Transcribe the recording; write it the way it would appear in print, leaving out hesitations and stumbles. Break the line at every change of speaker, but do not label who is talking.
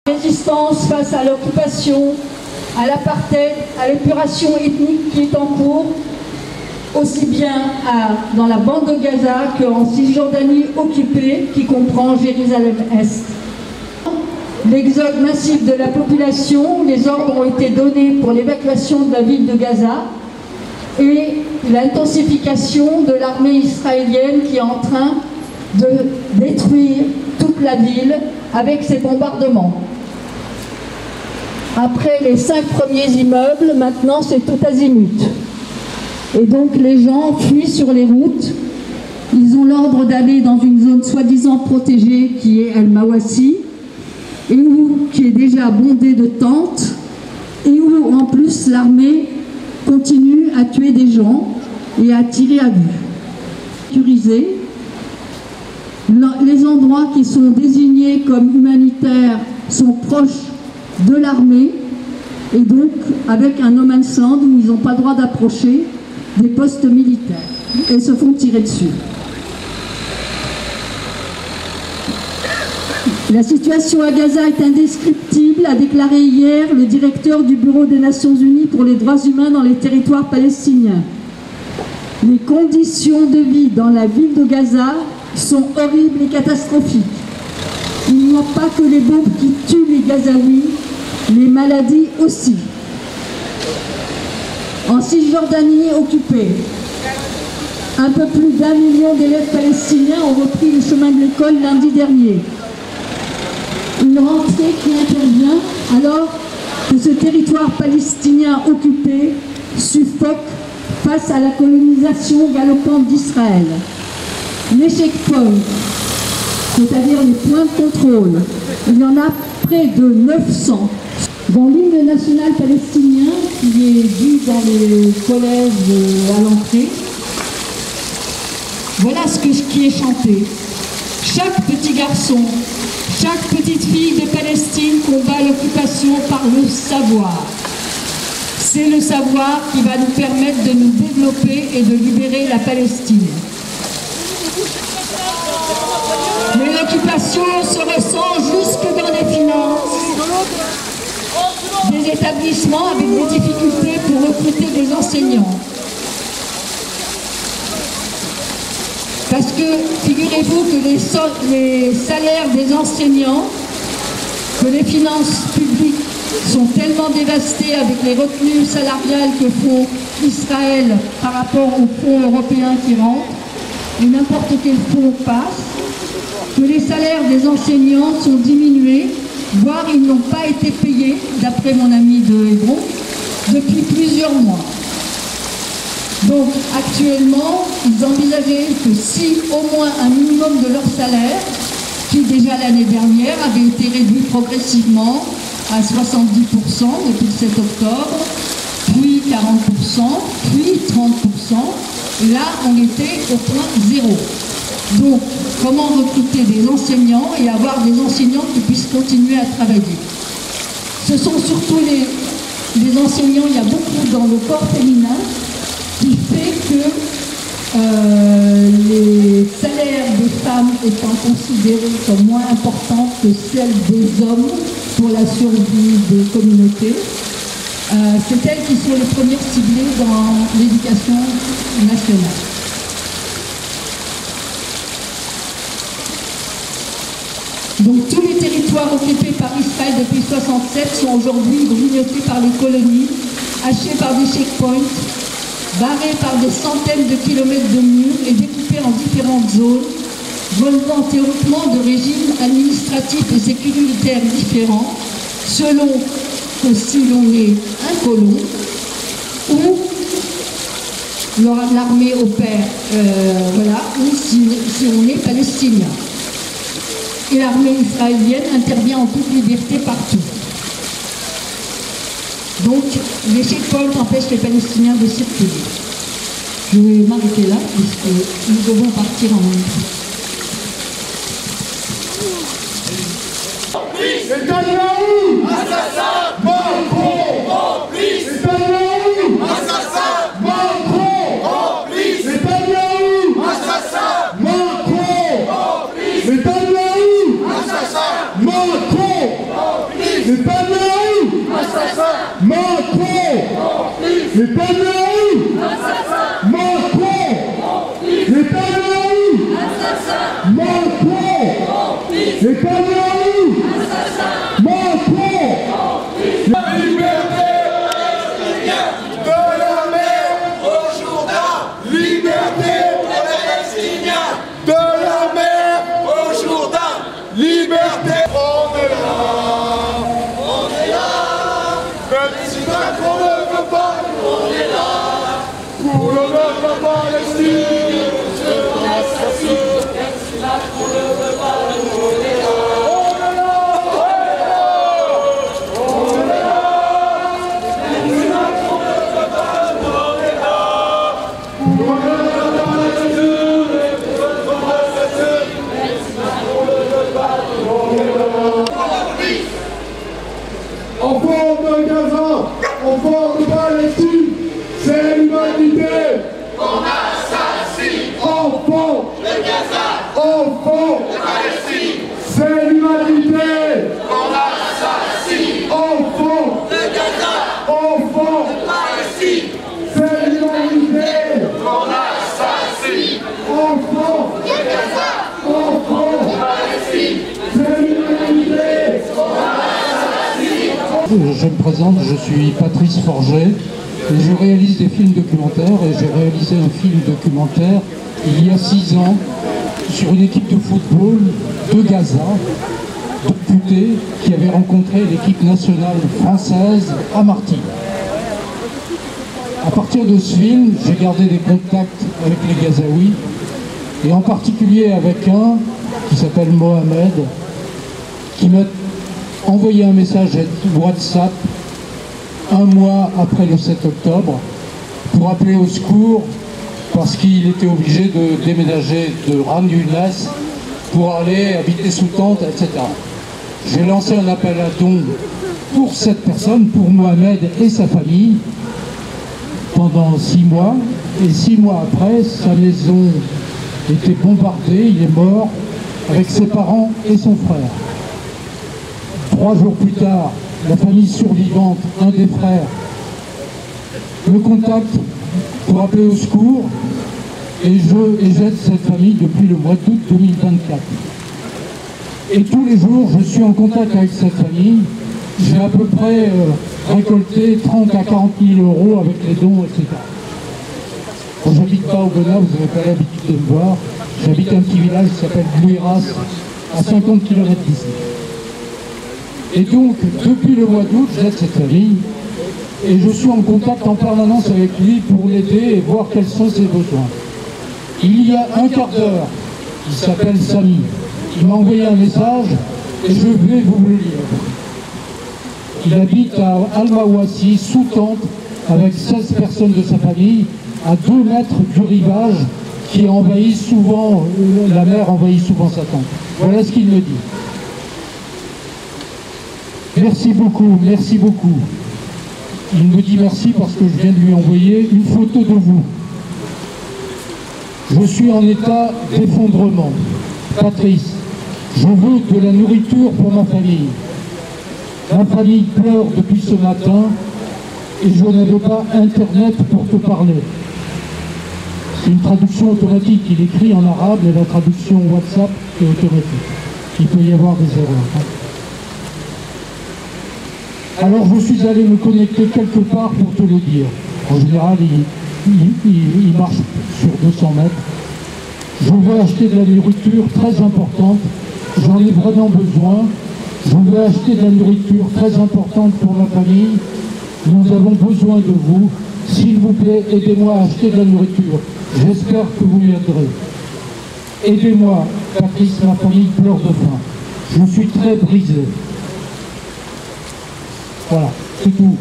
Résistance face à l'occupation, à l'apartheid, à l'épuration ethnique qui est en cours, aussi bien dans la bande de Gaza qu'en Cisjordanie occupée, qui comprend Jérusalem-Est. L'exode massif de la population, les ordres ont été donnés pour l'évacuation de la ville de Gaza et l'intensification de l'armée israélienne qui est en train de détruire toute la ville avec ses bombardements. Après les 5 premiers immeubles, maintenant c'est tout azimut. Et donc les gens fuient sur les routes. Ils ont l'ordre d'aller dans une zone soi-disant protégée qui est Al-Mawassi, et qui est déjà bondée de tentes, et où en plus l'armée continue à tuer des gens et à tirer à vue. Sécurisé. Les endroits qui sont désignés comme humanitaires sont proches de l'armée et donc avec un no man's land où ils n'ont pas le droit d'approcher des postes militaires et se font tirer dessus. La situation à Gaza est indescriptible, a déclaré hier le directeur du Bureau des Nations Unies pour les droits humains dans les territoires palestiniens. Les conditions de vie dans la ville de Gaza sont horribles et catastrophiques. Il n'y a pas que les bombes qui tuent les Gazaouis, les maladies aussi. En Cisjordanie occupée, un peu plus d'1 million d'élèves palestiniens ont repris le chemin de l'école lundi dernier. Une rentrée qui intervient alors que ce territoire palestinien occupé suffoque face à la colonisation galopante d'Israël. Les checkpoints, c'est-à-dire les points de contrôle, il y en a près de 900. Dans l'hymne national palestinien, qui est dit dans les collèges à l'entrée, voilà ce qui est chanté. Chaque petit garçon, chaque petite fille de Palestine combat l'occupation par le savoir. C'est le savoir qui va nous permettre de nous développer et de libérer la Palestine. Mais l'occupation se ressent jusque dans les finances. Des établissements avec des difficultés pour recruter des enseignants. Parce que, figurez-vous que les salaires des enseignants, que les finances publiques sont tellement dévastées avec les retenues salariales que font Israël par rapport aux fonds européens qui rentrent, et n'importe quel fonds passe, que les salaires des enseignants sont diminués, voire ils n'ont pas été payés, d'après mon ami de Hébron, depuis plusieurs mois. Donc actuellement, ils envisageaient que si au moins un minimum de leur salaire, qui déjà l'année dernière avait été réduit progressivement à 70% depuis le 7 octobre, puis 40%, puis 30%, et là on était au point zéro. Donc comment recruter des enseignants et avoir des enseignants qui puissent continuer à travailler? Ce sont surtout les enseignants, il y a beaucoup dans le corps féminin, qui fait que les salaires des femmes étant considérés comme moins importants que celles des hommes pour la survie des communautés, c'est elles qui sont les premières ciblées dans l'éducation nationale. Donc tous les territoires occupés par Israël depuis 1967 sont aujourd'hui grignotés par les colonies, hachés par des checkpoints, barrés par des centaines de kilomètres de murs et découpés en différentes zones, relevant théoriquement de régimes administratifs et sécuritaires différents, selon que si l'on est un colon ou l'armée opère, ou si on est palestinien. Et l'armée israélienne intervient en toute liberté partout. Donc, les checkpoints empêchent les Palestiniens de circuler. Je vais m'arrêter là, puisque nous devons partir en même temps.
Netanyahou! Assassin! Macron! Complice! Netanyahou! Assassin! Macron! Complice! Netanyahou! Assassin! Macron! Complice! Netanyahou! Assassin! Macron! Complice! Netanyahou, Macron, Netanyahou, Macron, Netanyahou, Macron. Liberté de la mer au Jourdain, liberté pour les Palestiniens, de la mer au Jourdain, liberté. On est là, même si Macron ne veut pas, on est là, pour le peuple palestinien, on assassine, même si Macron ne veut pas, on est là. Enfants de Gaza, enfants de Palestine, c'est l'humanité qu'on assassine. Enfants de Gaza, enfants de Palestine, c'est l'humanité qu'on assassine. Enfants de Gaza, enfants de Palestine, c'est l'humanité qu'on assassine. Enfants de Gaza, enfants de Palestine, c'est l'humanité qu'on assassine.
Je me présente, je suis Patrice Forget et je réalise des films documentaires et j'ai réalisé un film documentaire il y a 6 ans sur une équipe de football de Gaza, de QT, qui avait rencontré l'équipe nationale française à Marty. À partir de ce film, j'ai gardé des contacts avec les Gazaouis et en particulier avec un qui s'appelle Mohamed, qui m'a envoyé un message WhatsApp un mois après le 7 octobre pour appeler au secours parce qu'il était obligé de déménager de Khan Younes pour aller habiter sous tente, etc. J'ai lancé un appel à dons pour cette personne, pour Mohamed et sa famille, pendant 6 mois. Et 6 mois après, sa maison était bombardée, il est mort avec ses parents et son frère. 3 jours plus tard, la famille survivante, un des frères, me contacte pour appeler au secours et j'aide cette famille depuis le mois d'août 2024. Et tous les jours, je suis en contact avec cette famille. J'ai à peu près récolté 30 à 40 000 euros avec les dons, etc. Bon, j'habite pas au Ghana, vous n'avez pas l'habitude de me voir. J'habite un petit village qui s'appelle Bouiras, à 50 km d'ici. Et donc, depuis le mois d'août, j'aide cette famille et je suis en contact en permanence avec lui pour l'aider et voir quels sont ses besoins. Il y a un quart d'heure, il s'appelle Samy, il m'a envoyé un message et je vais vous le lire. Il habite à Al-Mawassi, sous tente, avec 16 personnes de sa famille, à 2 mètres du rivage qui envahit souvent, la mer envahit souvent sa tente. Voilà ce qu'il me dit. Merci beaucoup, merci beaucoup. Il me dit merci parce que je viens de lui envoyer une photo de vous. Je suis en état d'effondrement. Patrice, je veux de la nourriture pour ma famille. Ma famille pleure depuis ce matin et je n'avais pas internet pour te parler. C'est une traduction automatique, il écrit en arabe, mais la traduction WhatsApp est automatique. Il peut y avoir des erreurs. Alors je suis allé me connecter quelque part pour te le dire. En général, il marche sur 200 mètres. Je veux acheter de la nourriture très importante. J'en ai vraiment besoin. Je veux acheter de la nourriture très importante pour ma famille. Nous avons besoin de vous. S'il vous plaît, aidez-moi à acheter de la nourriture. J'espère que vous m'aiderez. Aidez-moi, Patrice, ma famille pleure de faim. Je suis très brisé. Voilà, c'est tout.